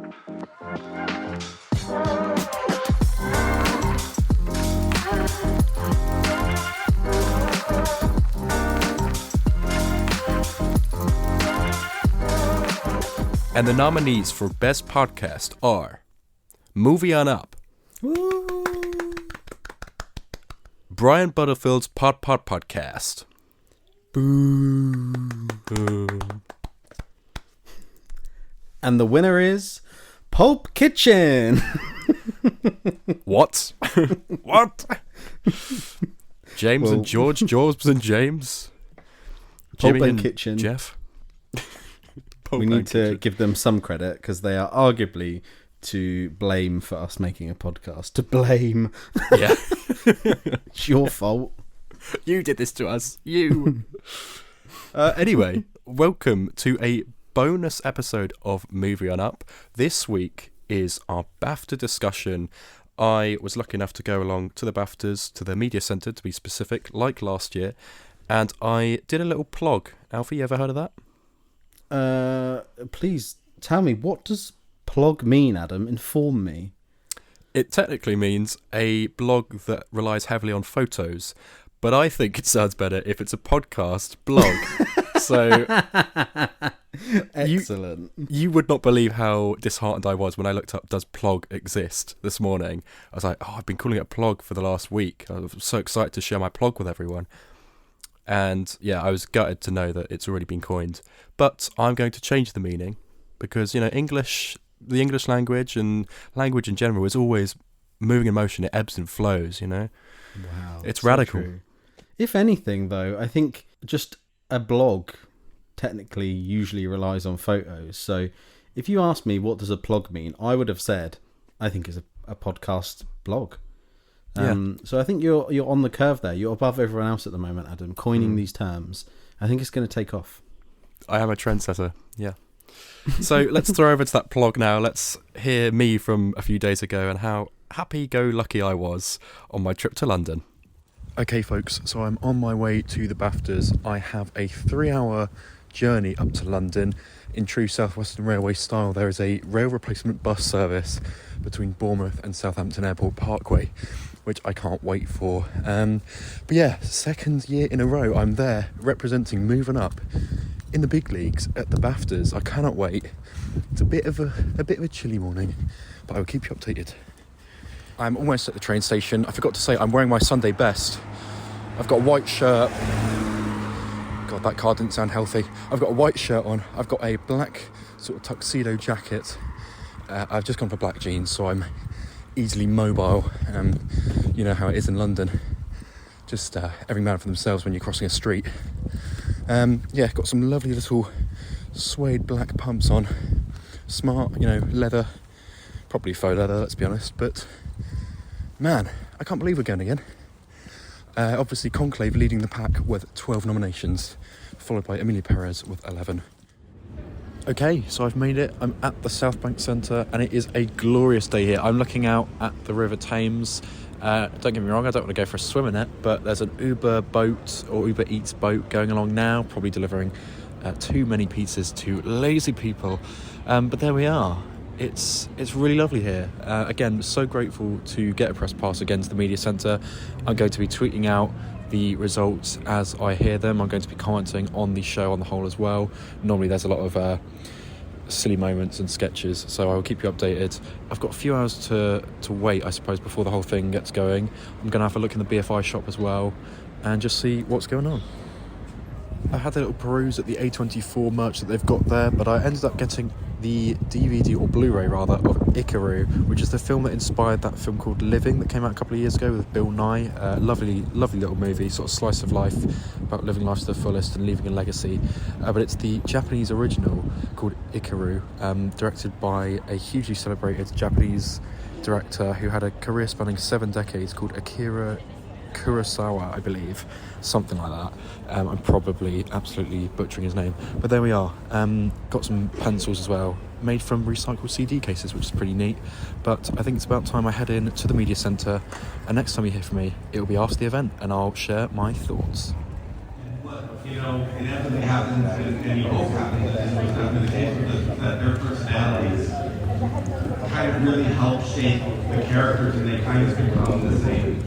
And the nominees for Best Podcast are Movie On Up, Woo. Brian Butterfield's Podcast. Boo. Boo. And the winner is Pulp Kitchen. What? What? James and George, and James, Pulp Jimmy and Kitchen. Jeff. We need to give them some credit because they are arguably to blame for us making a podcast. To blame. Yeah. It's your fault. You did this to us. You. Anyway, welcome to a bonus episode of Movie On Up. This week is our BAFTA discussion. I was lucky enough to go along to the BAFTAs, to the media centre to be specific, like last year, and I did a little plog. Alfie, you ever heard of that? Please tell me, what does plog mean, Adam? Inform me. It technically means a blog that relies heavily on photos, but I think it sounds better if it's a podcast blog. So excellent. You would not believe how disheartened I was when I looked up, does plog exist this morning? I was like, I've been calling it a plog for the last week. I was so excited to share my plog with everyone. And yeah, I was gutted to know that it's already been coined. But I'm going to change the meaning because, the English language and language in general is always moving in motion. It ebbs and flows, Wow. It's so radical. True. If anything, though, I think just a blog technically usually relies on photos. So if you ask me what does a plog mean, I would have said, I think it's a podcast blog. So I think you're on the curve there. You're above everyone else at the moment, Adam, coining these terms. I think it's going to take off. I am a trendsetter, yeah. So let's throw over to that plog now. Let's hear me from a few days ago and how happy-go-lucky I was on my trip to London. Okay, folks, so I'm on my way to the BAFTAs. I have a 3-hour journey up to London. In true South Western Railway style, there is a rail replacement bus service between Bournemouth and Southampton Airport Parkway, which I can't wait for. But yeah, second year in a row, I'm there representing Moving Up in the big leagues at the BAFTAs. I cannot wait. It's a bit of a chilly morning, but I will keep you updated. I'm almost at the train station. I forgot to say I'm wearing my Sunday best. I've got a white shirt. God, that car didn't sound healthy. I've got a white shirt on. I've got a black sort of tuxedo jacket. I've just gone for black jeans, so I'm easily mobile. You know how it is in London. Just every man for themselves when you're crossing a street. Yeah, got some lovely little suede black pumps on. Smart, leather. Probably faux leather, let's be honest. But, man, I can't believe we're going again. Obviously, Conclave leading the pack with 12 nominations, followed by Emilia Perez with 11. Okay, so I've made it. I'm at the South Bank Centre, and it is a glorious day here. I'm looking out at the River Thames. Don't get me wrong, I don't want to go for a swim in it, but there's an Uber boat or Uber Eats boat going along now, probably delivering too many pizzas to lazy people. But there we are. It's really lovely here. Again, so grateful to get a press pass again to the media centre. I'm going to be tweeting out the results as I hear them. I'm going to be commenting on the show on the whole as well. Normally there's a lot of silly moments and sketches, so I will keep you updated. I've got a few hours to wait, I suppose, before the whole thing gets going. I'm going to have a look in the BFI shop as well and just see what's going on. I had a little peruse at the A24 merch that they've got there, but I ended up getting the DVD, or Blu-ray rather, of Ikaru, which is the film that inspired that film called Living that came out a couple of years ago with Bill Nye. Lovely little movie, sort of slice of life about living life to the fullest and leaving a legacy. But it's the Japanese original called Ikaru, directed by a hugely celebrated Japanese director who had a career spanning 7 decades called Akira Kurosawa, I believe, something like that. I'm probably absolutely butchering his name, but there we are. Got some pencils as well, made from recycled CD cases, which is pretty neat. But I think it's about time I head in to the media centre, and next time you hear from me, it will be after the event, and I'll share my thoughts. Inevitably happens, and you hope happens, that their personalities kind of really help shape the characters, and they kind of become the same.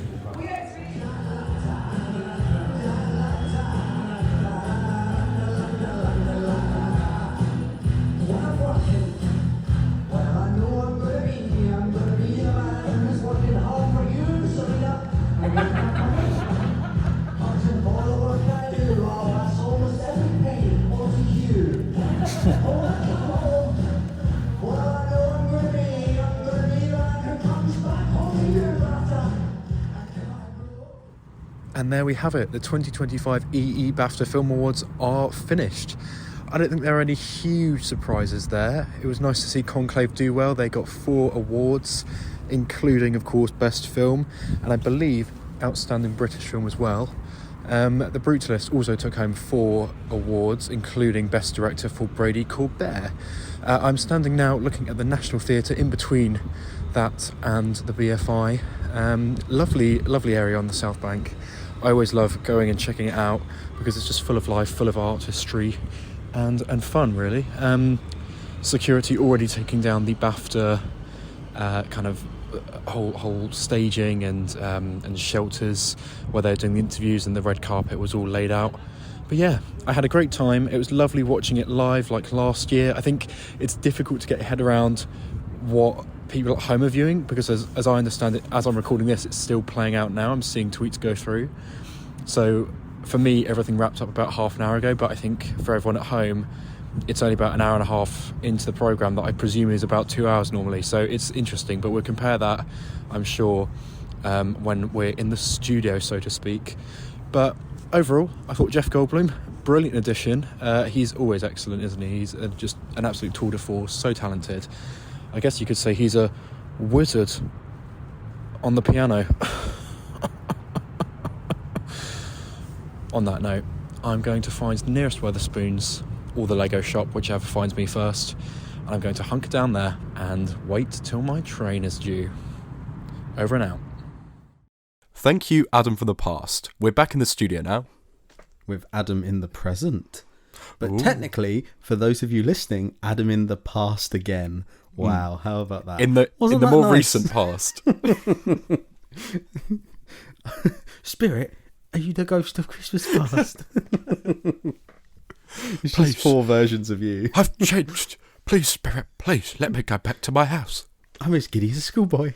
And there we have it. The 2025 EE BAFTA Film Awards are finished. I don't think there are any huge surprises there. It was nice to see Conclave do well. They got 4 awards, including, of course, Best Film, and I believe Outstanding British Film as well. The Brutalist also took home 4 awards, including Best Director for Brady Corbett. I'm standing now looking at the National Theatre in between that and the BFI. Lovely area on the South Bank. I always love going and checking it out because it's just full of life, full of art, history, and fun, really. Security already taking down the BAFTA kind of whole staging and shelters where they're doing the interviews, and the red carpet was all laid out. But yeah, I had a great time. It was lovely watching it live like last year. I think it's difficult to get your head around what people at home are viewing, because as I understand it, as I'm recording this, it's still playing out now. I'm seeing tweets go through. So for me, everything wrapped up about half an hour ago, but I think for everyone at home, it's only about an hour and a half into the programme that I presume is about 2 hours normally. So it's interesting, but we'll compare that, I'm sure, when we're in the studio, so to speak. But overall, I thought Jeff Goldblum, brilliant addition. He's always excellent, isn't he? He's just an absolute tour de force, so talented. I guess you could say he's a wizard on the piano. On that note, I'm going to find the nearest Wetherspoons or the Lego shop, whichever finds me first, and I'm going to hunker down there and wait till my train is due. Over and out. Thank you, Adam from the past. We're back in the studio now. With Adam in the present. But Ooh. Technically, for those of you listening, Adam in the past again. Wow, How about that? In the more recent past. Spirit, are you the ghost of Christmas past? It's Please. just 4 versions of you. I've changed. Please, Spirit, please, let me go back to my house. I'm as giddy as a schoolboy.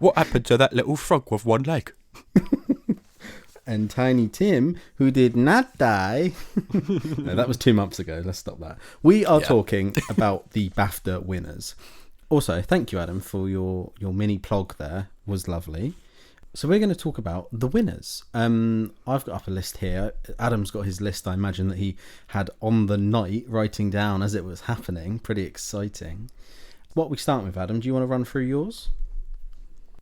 What happened to that little frog with one leg? And Tiny Tim, who did not die. No, that was 2 months ago. Let's stop that. We are talking about the BAFTA winners. Also, thank you, Adam, for your mini plog there. Was lovely. So we're going to talk about the winners. I've got up a list here. Adam's got his list, I imagine, that he had on the night, writing down as it was happening. Pretty exciting. What are we starting with, Adam? Do you want to run through yours?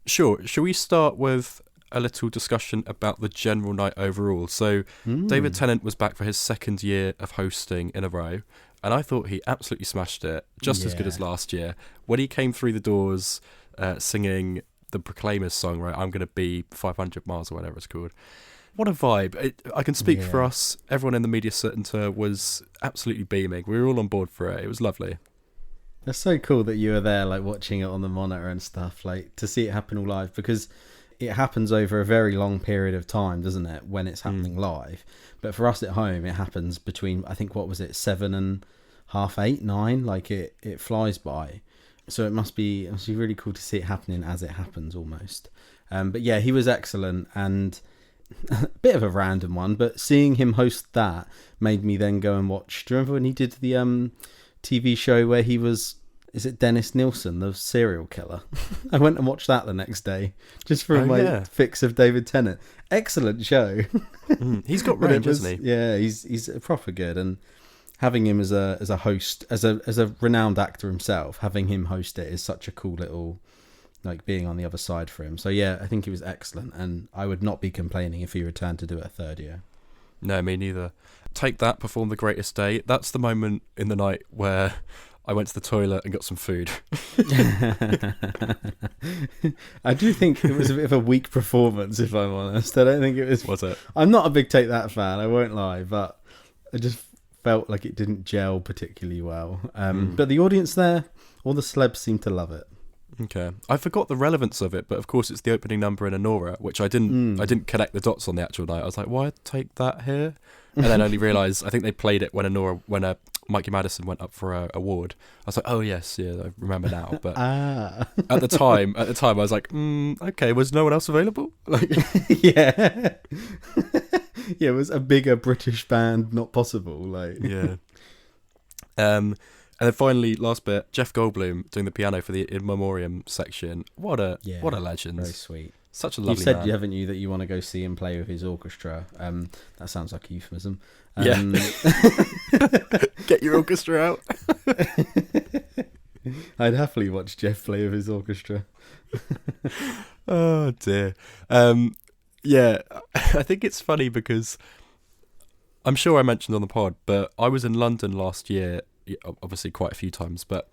Sure. Shall we start with a little discussion about the general night overall? So David Tennant was back for his 2nd year of hosting in a row, and I thought he absolutely smashed it, just as good as last year. When he came through the doors singing the Proclaimers song, right, I'm going to be 500 miles or whatever it's called. What a vibe. I can speak for us. Everyone in the media centre was absolutely beaming. We were all on board for it. It was lovely. That's so cool that you were there, like watching it on the monitor and stuff, like to see it happen all live, because it happens over a very long period of time, doesn't it, when it's happening live? But for us at home, it happens between, I think, what was it, 7 and half 8, 9? Like it flies by. So it must be really cool to see it happening as it happens almost. But yeah, he was excellent, and a bit of a random one, but seeing him host that made me then go and watch. Do you remember when he did the TV show where he was, is it Dennis Nilsson, the serial killer? I went and watched that the next day just for my fix of David Tennant. Excellent show. He's got range, hasn't he? Yeah, he's proper good, and having him as a host, as a renowned actor himself, having him host it is such a cool little, like, being on the other side for him. So yeah, I think he was excellent, and I would not be complaining if he returned to do it a 3rd year. No, me neither. Take That, Perform the Greatest Day. That's the moment in the night where I went to the toilet and got some food. I do think it was a bit of a weak performance, if I'm honest. I don't think it was... Was it? I'm not a big Take That fan, I won't lie, but I just felt like it didn't gel particularly well. But the audience there, all the celebs seemed to love it. Okay, I forgot the relevance of it, but of course it's the opening number in Anora, which I didn't connect the dots on the actual night. I was like, why take that here? And then only realised I think they played it when Mikey Madison went up for a award. I was like, oh yes, yeah, I remember now. But at the time, I was like, okay, was no one else available? Like, yeah, yeah, it was a bigger British band not possible. Like, yeah. And then finally, last bit, Jeff Goldblum doing the piano for the In Memoriam section. What a legend! Very sweet. Such a lovely You've said, man. haven't you, that you want to go see him play with his orchestra? That sounds like a euphemism. Yeah. Get your orchestra out. I'd happily watch Jeff play with his orchestra. Oh dear. Yeah, I think it's funny because I'm sure I mentioned on the pod, but I was in London last year, obviously quite a few times, but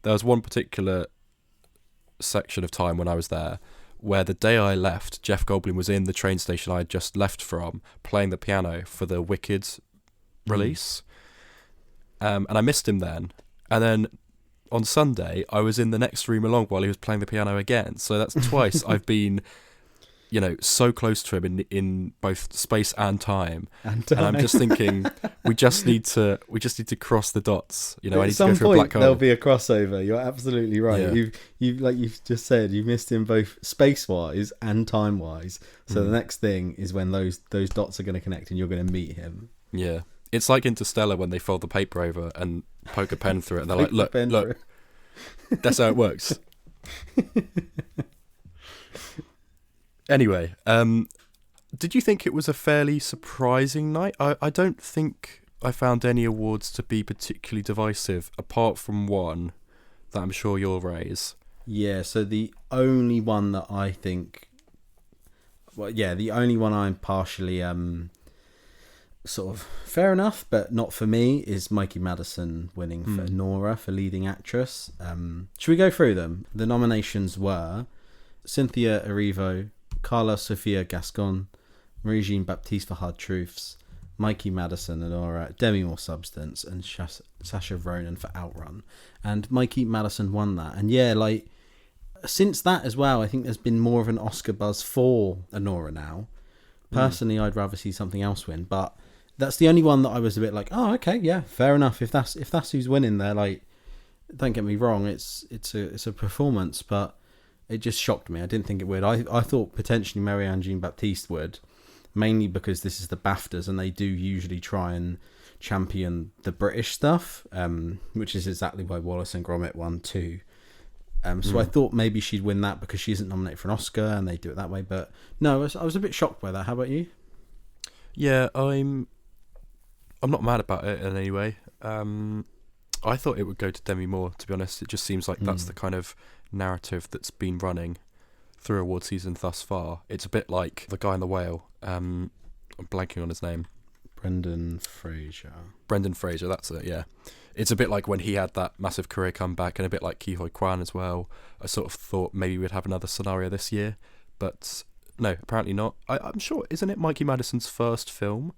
there was one particular section of time when I was there where the day I left, Jeff Goldblum was in the train station I had just left from playing the piano for the Wicked release. And I missed him then. And then on Sunday, I was in the next room along while he was playing the piano again. So that's twice I've been, so close to him in both space and time. And I'm just thinking, we just need to cross the dots. I need At to some go through a point, black hole. there'll be a crossover. You're absolutely right. Yeah. You've like you've just said, you missed him both space-wise and time-wise. So the next thing is when those dots are going to connect and you're going to meet him. Yeah. It's like Interstellar when they fold the paper over and poke a pen through it, and they're like, look, that's how it works. Anyway, did you think it was a fairly surprising night? I don't think I found any awards to be particularly divisive, apart from one that I'm sure you'll raise. Yeah, so the only one that I think... the only one I'm partially... sort of fair enough, but not for me, is Mikey Madison winning for Nora for leading actress. Should we go through them? The nominations were Cynthia Erivo, Carla Sofia Gascon, Marie-Jean Baptiste for Hard Truths, Mikey Madison and Nora, Demi Moore Substance, and Sacha Ronan for Outrun. And Mikey Madison won that. And yeah, like, since that as well, I think there's been more of an Oscar buzz for Nora now. Personally, I'd rather see something else win, but that's the only one that I was a bit like, oh, okay, yeah, fair enough. If that's who's winning there, like, don't get me wrong, it's a performance, but it just shocked me. I didn't think it would. I thought potentially Marianne Jean-Baptiste would, mainly because this is the BAFTAs and they do usually try and champion the British stuff, which is exactly why Wallace and Gromit won too. So I thought maybe she'd win that because she isn't nominated for an Oscar and they do it that way. But no, I was a bit shocked by that. How about you? Yeah, I'm not mad about it in any way. I thought it would go to Demi Moore, to be honest. It just seems like that's the kind of narrative that's been running through award season thus far. It's a bit like the guy in The Whale. I'm blanking on his name. Brendan Fraser, that's it, yeah. It's a bit like when he had that massive career comeback, and a bit like Ke Huy Quan as well. I sort of thought maybe we'd have another scenario this year, but no, apparently not. I'm sure, isn't it Mikey Madison's first film?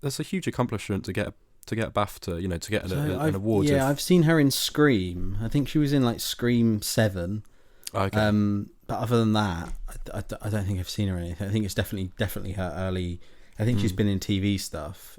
That's a huge accomplishment to get a BAFTA, to get an award. Yeah, I've seen her in Scream. I think she was in like Scream 7. Okay. But other than that, I don't think I've seen her in anything. I think it's definitely her early. I think she's been in TV stuff.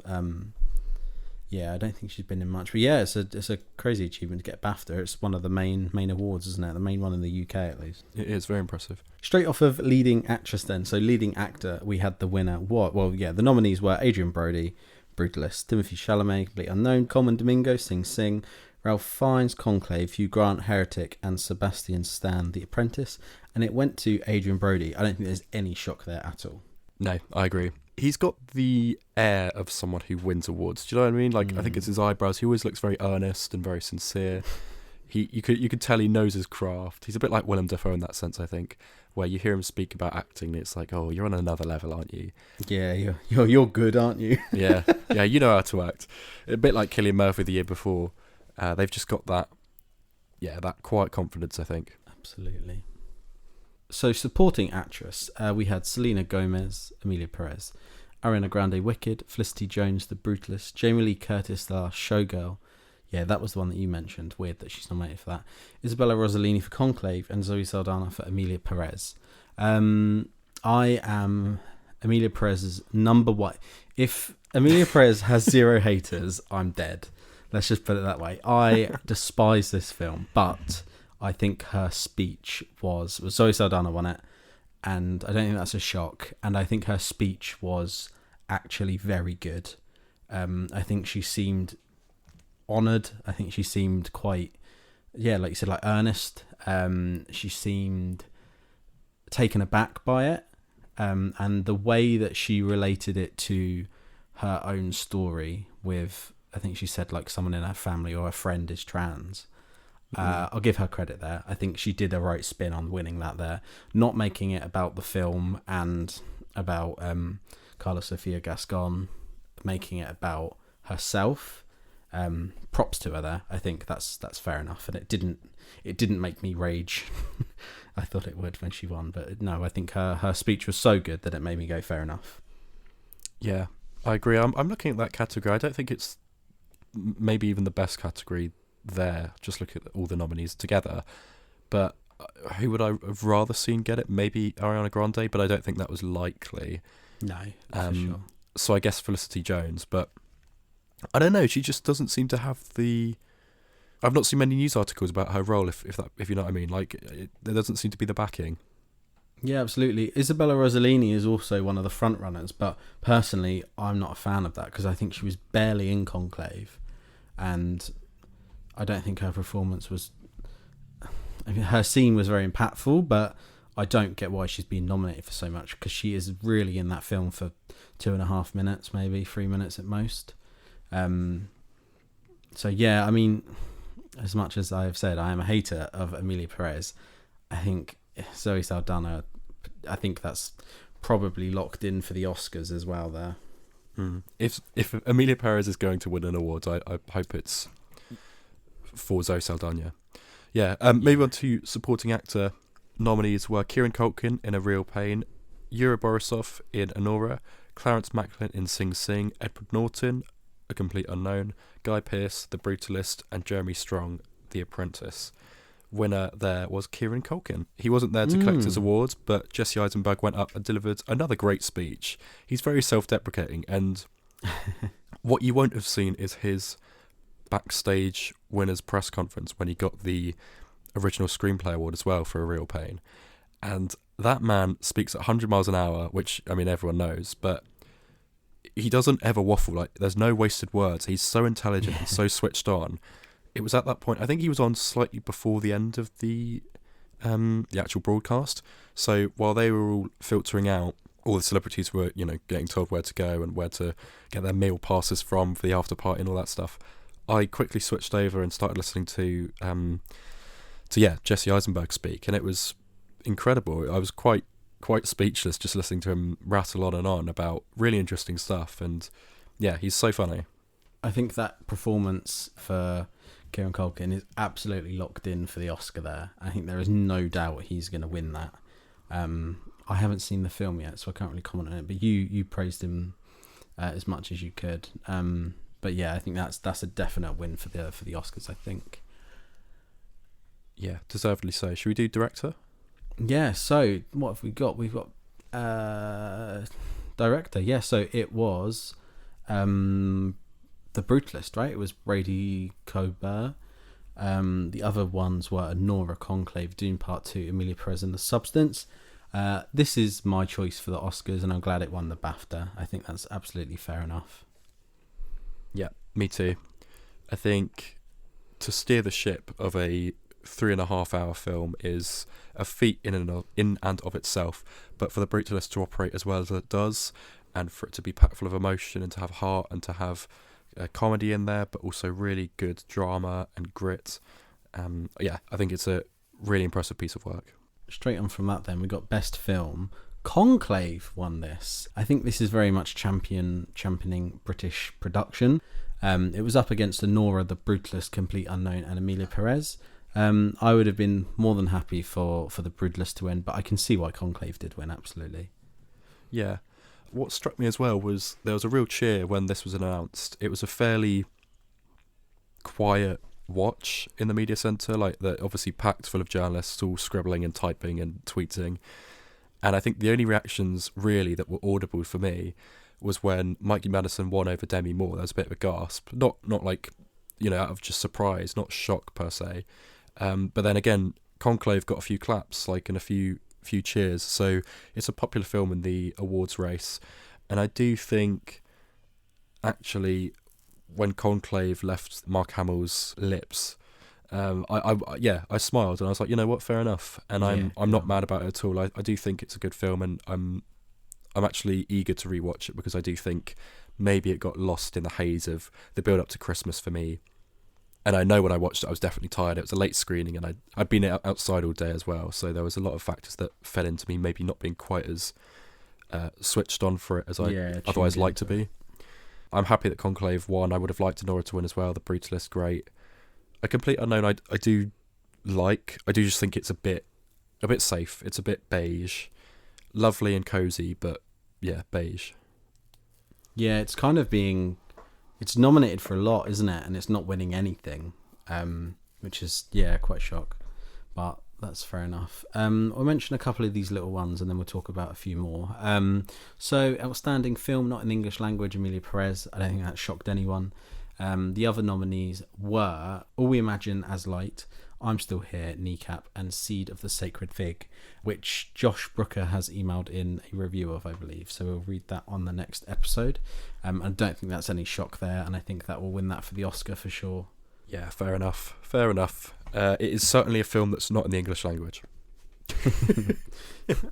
Yeah, I don't think she's been in much. But yeah, it's a crazy achievement to get BAFTA. It's one of the main awards, isn't it? The main one in the UK, at least. It is very impressive. Straight off of leading actress then. So leading actor, we had the winner. The nominees were Adrian Brody, Brutalist, Timothée Chalamet, Complete Unknown, Coleman Domingo, Sing Sing, Ralph Fiennes, Conclave, Hugh Grant, Heretic, and Sebastian Stan, The Apprentice. And it went to Adrian Brody. I don't think there's any shock there at all. No, I agree. He's got the air of someone who wins awards. Do you know what I mean? Like, I think it's his eyebrows. He always looks very earnest and very sincere. You could tell he knows his craft. He's a bit like Willem Dafoe in that sense, I think, where you hear him speak about acting, and it's like, oh, you're on another level, aren't you? Yeah, you're good, aren't you? yeah, you know how to act. A bit like Cillian Murphy the year before. They've just got that quiet confidence, I think. Absolutely. So supporting actress, we had Selena Gomez, Emilia Perez, Ariana Grande, Wicked. Felicity Jones, The Brutalist. Jamie Lee Curtis, The Last Showgirl. Yeah, that was the one that you mentioned. Weird that she's nominated for that. Isabella Rossellini for Conclave, and Zoe Saldana for Emilia Perez. I am Emilia Perez's number one. If Emilia Perez has 0 haters, I'm dead. Let's just put it that way. I despise this film, but I think her speech was Zoe Saldana won it, and I don't think that's a shock. And I think her speech was actually very good. I think she seemed honoured. I think she seemed quite, like you said, like earnest. She seemed taken aback by it, and the way that she related it to her own story with, I think she said like someone in her family or a friend is trans. I'll give her credit there. I think she did a right spin on winning that there, not making it about the film and about Carla Sofia Gascon, making it about herself. Props to her there. I think that's fair enough, and it didn't make me rage. I thought it would when she won, but no, I think her speech was so good that it made me go fair enough. Yeah, I agree. I'm looking at that category. I don't think it's maybe even the best category there. Just look at all the nominees together. But who would I have rather seen get it? Maybe Ariana Grande, but I don't think that was likely. No, for sure. So I guess Felicity Jones, but I don't know. She just doesn't seem to have the. I've not seen many news articles about her role. If you know what I mean, like there doesn't seem to be the backing. Yeah, absolutely. Isabella Rossellini is also one of the front runners, but personally, I'm not a fan of that because I think she was barely in Conclave, and I don't think her performance was. I mean, her scene was very impactful, but I don't get why she's been nominated for so much because she is really in that film for 2.5 minutes, maybe 3 minutes at most. So yeah, I mean, as much as I have said, I am a hater of Emilia Perez. I think Zoe Saldana, I think that's probably locked in for the Oscars as well there. If Emilia Perez is going to win an award, I hope it's for Zoe Saldana. Yeah. Moving on to supporting actor, nominees were Kieran Culkin in A Real Pain, Yuri Borisov in Anora, Clarence Macklin in Sing Sing, Edward Norton, A Complete Unknown, Guy Pearce, The Brutalist, and Jeremy Strong, The Apprentice. Winner there was Kieran Culkin. He wasn't there to collect his awards, but Jesse Eisenberg went up and delivered another great speech. He's very self-deprecating, and what you won't have seen is his backstage winners press conference when he got the original screenplay award as well for A Real Pain. And that man speaks at 100 miles an hour, which, I mean, everyone knows, but he doesn't ever waffle. Like, there's no wasted words. He's so intelligent and so switched on. It was at that point, I think he was on slightly before the end of the actual broadcast. So while they were all filtering out, all the celebrities were, getting told where to go and where to get their meal passes from for the after party and all that stuff. I quickly switched over and started listening to Jesse Eisenberg speak, and it was incredible. I was quite speechless just listening to him rattle on and on about really interesting stuff, and yeah, he's so funny. I think that performance for Kieran Culkin is absolutely locked in for the Oscar there. I think there is no doubt he's going to win that. I haven't seen the film yet, so I can't really comment on it, but you praised him as much as you could. But yeah, I think that's a definite win for the Oscars, I think. Yeah, deservedly so. Should we do director? Yeah, so what have we got? We've got director. Yeah, so it was The Brutalist, right? It was Brady Coburn. The other ones were Nora, Conclave, Dune Part 2, Emilia Perez and The Substance. This is my choice for the Oscars, and I'm glad it won the BAFTA. I think that's absolutely fair enough. Yeah, me too. I think to steer the ship of a 3.5 hour film is a feat in and of itself, but for The Brutalist to operate as well as it does, and for it to be packed full of emotion and to have heart and to have comedy in there, but also really good drama and grit. I think it's a really impressive piece of work. Straight on from that then, we got Best Film. Conclave won this. I think this is very much championing British production. It was up against Anora, The Brutalist, Complete Unknown, and Emilia Perez. I would have been more than happy for The Brutalist to win, but I can see why Conclave did win, absolutely. Yeah. what struck me as well was there was a real cheer when this was announced. It was a fairly quiet watch in the media centre, like that, obviously packed full of journalists all scribbling and typing and tweeting. And I think the only reactions really that were audible for me was when Mikey Madison won over Demi Moore. There was a bit of a gasp, not like, you know, out of just surprise, not shock per se. But then again, Conclave got a few claps, like, and a few cheers. So it's a popular film in the awards race. And I do think, actually, when Conclave left Mark Hamill's lips, I smiled and I was like, you know what, fair enough. And I'm not mad about it at all. I do think it's a good film, and I'm actually eager to rewatch it because I do think maybe it got lost in the haze of the build up to Christmas for me. And I know when I watched it, I was definitely tired. It was a late screening, and I'd been outside all day as well. So there was a lot of factors that fed into me maybe not being quite as switched on for it as I otherwise like to be. I'm happy that Conclave won. I would have liked Nora to win as well. The Brutalist, great. A Complete Unknown, I do like. I do just think it's a bit safe. It's a bit beige. Lovely and cosy, but yeah, beige. Yeah, it's kind of it's nominated for a lot, isn't it? And it's not winning anything, which is, quite a shock. But that's fair enough. I'll mention a couple of these little ones and then we'll talk about a few more. So, Outstanding Film, not in the English language, Emilia Perez. I don't think that shocked anyone. The other nominees were All We Imagine as Light, I'm Still Here, Kneecap, and Seed of the Sacred Fig, which Josh Brooker has emailed in a review of, I believe. So we'll read that on the next episode. I don't think that's any shock there, and I think that will win that for the Oscar for sure. Yeah, fair enough. It is certainly a film that's not in the English language.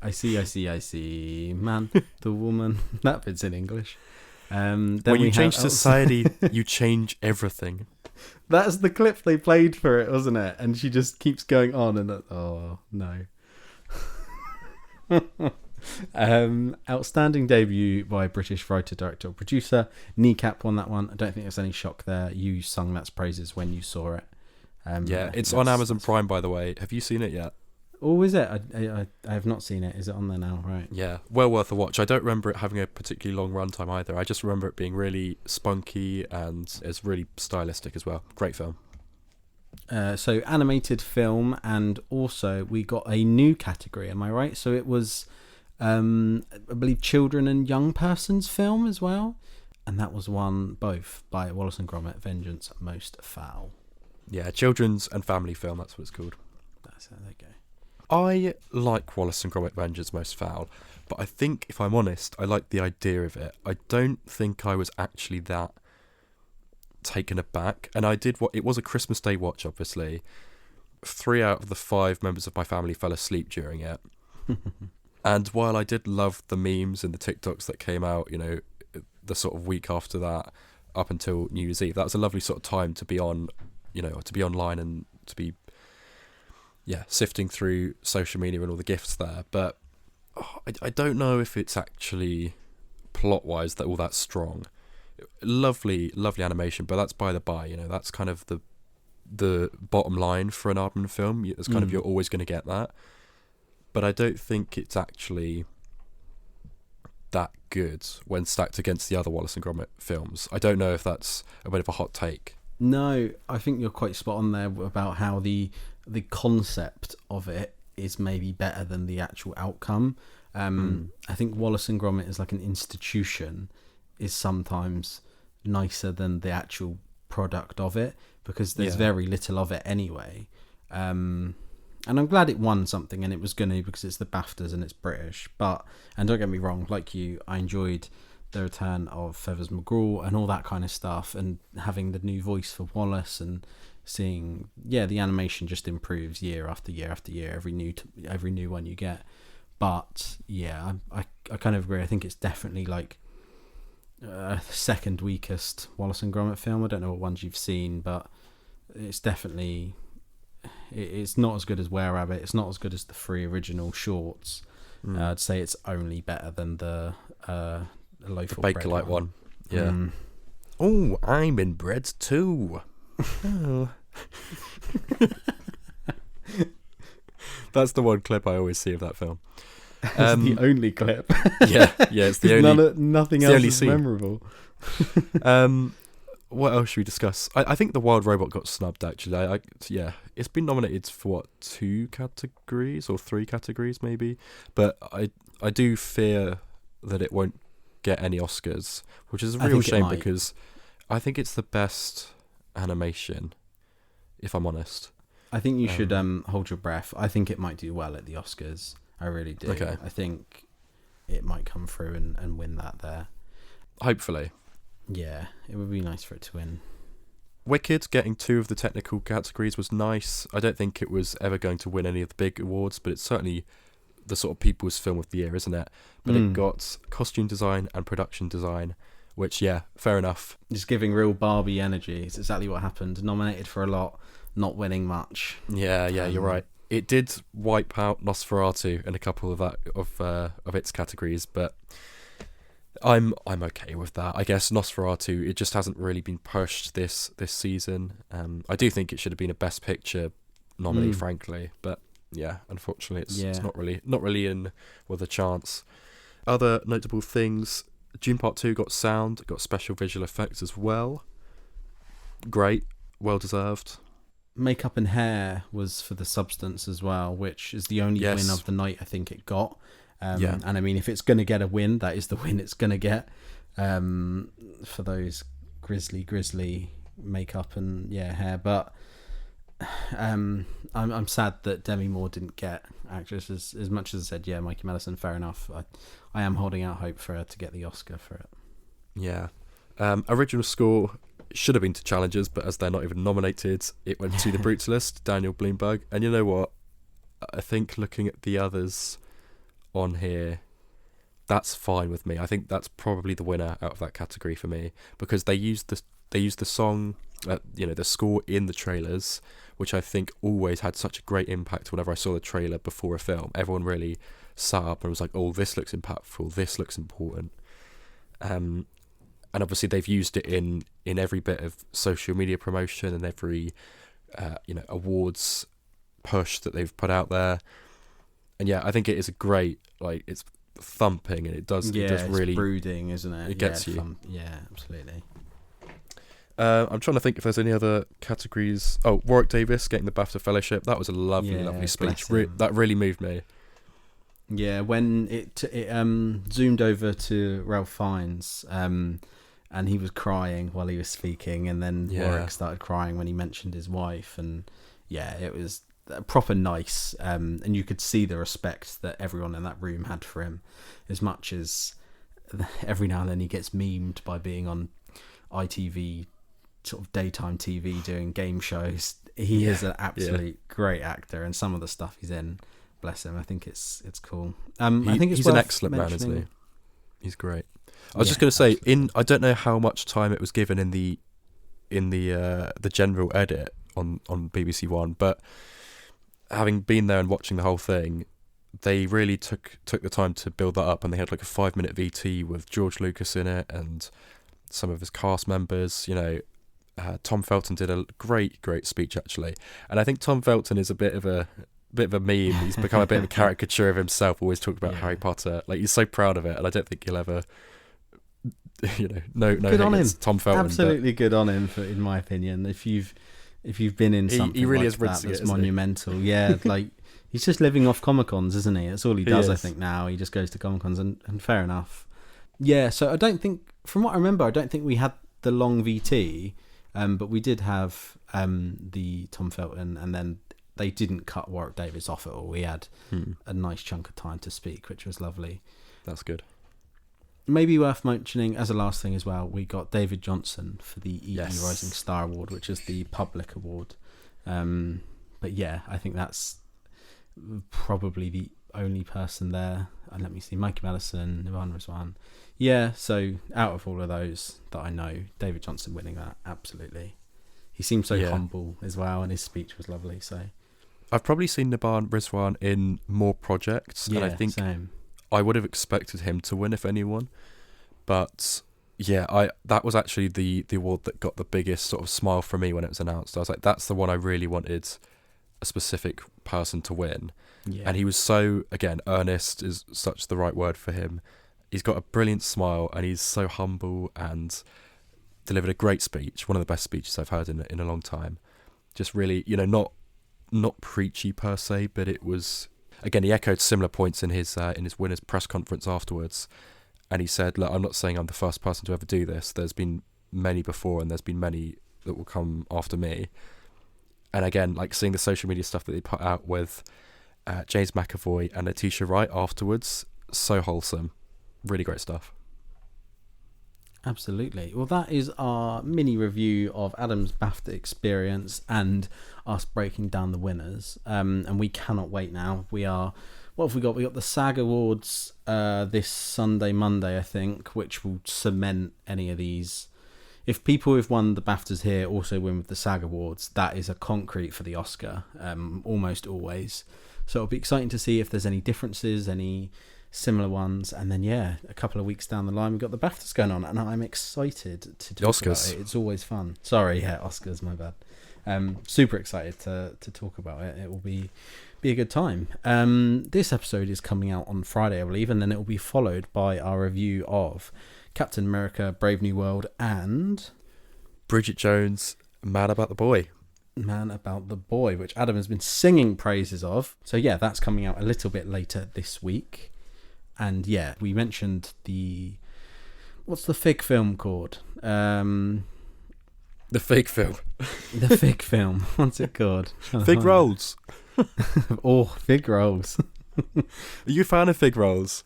I see. Man, the woman. That bit's in English. When you change society, you change everything. That's the clip they played for it, wasn't it? And she just keeps going on and oh no. Outstanding debut by British writer, director, or producer. Kneecap won that one. I don't think there's any shock there. You sung that's praises when you saw it. It's on Amazon Prime, by the way. Have you seen it yet? Oh, is it? I have not seen it. Is it on there now? Right. Yeah, well worth a watch. I don't remember it having a particularly long runtime either. I just remember it being really spunky and it's really stylistic as well. Great film. So animated film, and also we got a new category. Am I right? So it was, I believe, children and young persons film as well, and that was won both by Wallace and Gromit: Vengeance Most Foul. Yeah, children's and family film. That's what it's called. That's how they go. I like Wallace and Gromit: Vengeance Most Foul, but I think, if I'm honest, I like the idea of it. I don't think I was actually that taken aback. And it was a Christmas Day watch, obviously. 3 out of the 5 members of my family fell asleep during it. And while I did love the memes and the TikToks that came out, you know, the sort of week after that, up until New Year's Eve, that was a lovely sort of time to be on, you know, to be online and to be sifting through social media and all the gifts there. But I don't know if it's actually plot-wise that all that strong. Lovely animation, but that's by the by. You know, that's kind of the bottom line for an Aardman film. It's kind of, you're always going to get that. But I don't think it's actually that good when stacked against the other Wallace and Gromit films. I don't know if that's a bit of a hot take. No, I think you're quite spot on there about how the concept of it is maybe better than the actual outcome. I think Wallace and Gromit is like an institution is sometimes nicer than the actual product of it, because there's very little of it anyway. And I'm glad it won something, and it was going to, because it's the BAFTAs and it's British. And don't get me wrong, like you, I enjoyed the return of Feathers McGraw and all that kind of stuff, and having the new voice for Wallace, and seeing the animation just improves year after year after year, every new one you get. But I kind of agree. I think it's definitely like second weakest Wallace and Gromit film. I don't know what ones you've seen, but it's definitely, it's not as good as Were Rabbit. It's not as good as the 3 original shorts. I'd say it's only better than the loaf of bread Bakelite one. Yeah. Oh, I'm in bread too. Oh. That's the one clip I always see of that film. It's the only clip. Yeah, it's the only. Nothing the else only is scene. memorable. What else should we discuss? I think the Wild Robot got snubbed, actually. Yeah, it's been nominated for, what, 2 categories or 3 categories, maybe? But I do fear that it won't get any Oscars, which is a real shame because I think it's the best animation, if I'm honest. I think you should hold your breath. I think it might do well at the Oscars. I really do. Okay. I think it might come through and win that there. Hopefully. Yeah, it would be nice for it to win. Wicked getting 2 of the technical categories was nice. I don't think it was ever going to win any of the big awards, but it's certainly the sort of people's film of the year, isn't it? But it got costume design and production design, which, yeah, fair enough. Just giving real Barbie energy. It's exactly what happened. Nominated for a lot, not winning much. Yeah, you're right. It did wipe out Nosferatu in a couple of its categories, but I'm okay with that. I guess Nosferatu, it just hasn't really been pushed this season. I do think it should have been a Best Picture nominee, frankly, but yeah, unfortunately, it's not really in with a chance. Other notable things: Dune Part 2 got sound, got special visual effects as well. Great, well deserved. Makeup and hair was for The Substance as well, which is the only win of the night I think it got. And I mean, if it's going to get a win, that is the win it's going to get for those grisly makeup and hair. But I'm sad that Demi Moore didn't get actress. As much as I said, Mikey Madison, fair enough. I am holding out hope for her to get the Oscar for it. Yeah. Original score should have been to challengers, but as they're not even nominated, it went to The Brutalist, Daniel Bloomberg. And you know what? I think looking at the others on here, that's fine with me. I think that's probably the winner out of that category for me, because they used the song, the score in the trailers, which I think always had such a great impact whenever I saw the trailer before a film. Everyone really sat up and was like, oh, this looks impactful, this looks important. And obviously they've used it in every bit of social media promotion and every awards push that they've put out there. And yeah, I think it is a great, it's thumping, and it does really, it's brooding, isn't it? It gets you. Yeah, absolutely. I'm trying to think if there's any other categories. Oh, Warwick Davis getting the BAFTA Fellowship. That was a lovely speech. That really moved me. Yeah, when it zoomed over to Ralph Fiennes, and he was crying while he was speaking, and then Warwick started crying when he mentioned his wife, and it was proper nice, and you could see the respect that everyone in that room had for him, as much as every now and then he gets memed by being on ITV, sort of daytime TV, doing game shows. He is an absolute great actor, and some of the stuff he's in, bless him, I think it's cool. I think he's an excellent man, isn't he? He's great. I was just going to say, I don't know how much time it was given in the general edit on BBC One, but having been there and watching the whole thing, they really took the time to build that up, and they had like a 5-minute VT with George Lucas in it and some of his cast members. Tom Felton did a great speech, actually, and I think Tom Felton is a bit of a meme. He's become a bit of a caricature of himself, always talking about Harry Potter. He's so proud of it, and I don't think he'll ever no good on him. Tom Felton, absolutely good on him, in my opinion. If you've been in something he really like is that's monumental, he's just living off Comic-Cons, isn't he? That's all he does. I think now he just goes to Comic-Cons, and fair enough. Yeah, so I don't think, from what I remember, I don't think we had the long VT, but we did have the Tom Felton, and then they didn't cut Warwick Davis off at all. We had a nice chunk of time to speak, which was lovely. That's good. Maybe worth mentioning as a last thing as well, we got David Johnson for the EE Rising Star Award, which is the public award. But yeah, I think that's probably the only person there. And let me see, Mikey Madison, Ivan Rizwan. Yeah, so out of all of those that I know, David Johnson winning that, absolutely. He seemed so humble as well, and his speech was lovely. So I've probably seen Niban Rizwan in more projects, and I think same. I would have expected him to win, if anyone. But that was actually the award that got the biggest sort of smile for me when it was announced. I was like, that's the one I really wanted a specific person to win. Yeah. And he was so, again, earnest is such the right word for him. He's got a brilliant smile, and he's so humble, and delivered a great speech, one of the best speeches I've heard in a long time. Just really, not preachy per se, but it was, again, he echoed similar points in his winners' press conference afterwards. And he said, look, I'm not saying I'm the first person to ever do this. There's been many before, and there's been many that will come after me. And again, like seeing the social media stuff that they put out with James McAvoy and Letitia Wright afterwards, so wholesome. Really great stuff. Absolutely. Well, that is our mini review of Adam's BAFTA experience and us breaking down the winners. And we cannot wait now. What have we got? We got the SAG Awards this Sunday, Monday, I think, which will cement any of these. If people who've won the BAFTAs here also win with the SAG Awards, that is a concrete for the Oscar, almost always. So it'll be exciting to see if there's any differences, any similar ones. And then, a couple of weeks down the line, we've got the BAFTAs going on, and I'm excited to talk about it. It's always fun. Sorry, Oscars, my bad. Super excited to talk about it. It will be a good time. This episode is coming out on Friday, I believe, and then it will be followed by our review of Captain America, Brave New World, and Bridget Jones, Man About the Boy. Man About the Boy, which Adam has been singing praises of. So that's coming out a little bit later this week. And we mentioned what's the fig film called? The fig film. The fig film. What's it called? Fig rolls. Fig rolls. Are you a fan of fig rolls?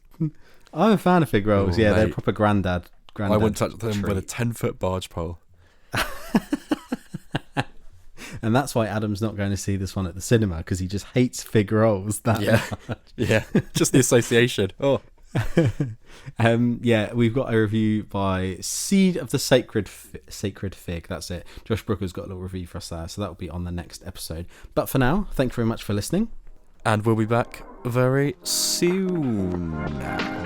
I'm a fan of fig rolls. Oh, they're proper granddad. I wouldn't touch them with a 10-foot barge pole. And that's why Adam's not going to see this one at the cinema, because he just hates fig rolls that much. Yeah, just the association. Oh. We've got a review by Seed of the Sacred Fig. That's it. Josh Brooker's got a little review for us there, so that will be on the next episode. But for now, thank you very much for listening. And we'll be back very soon.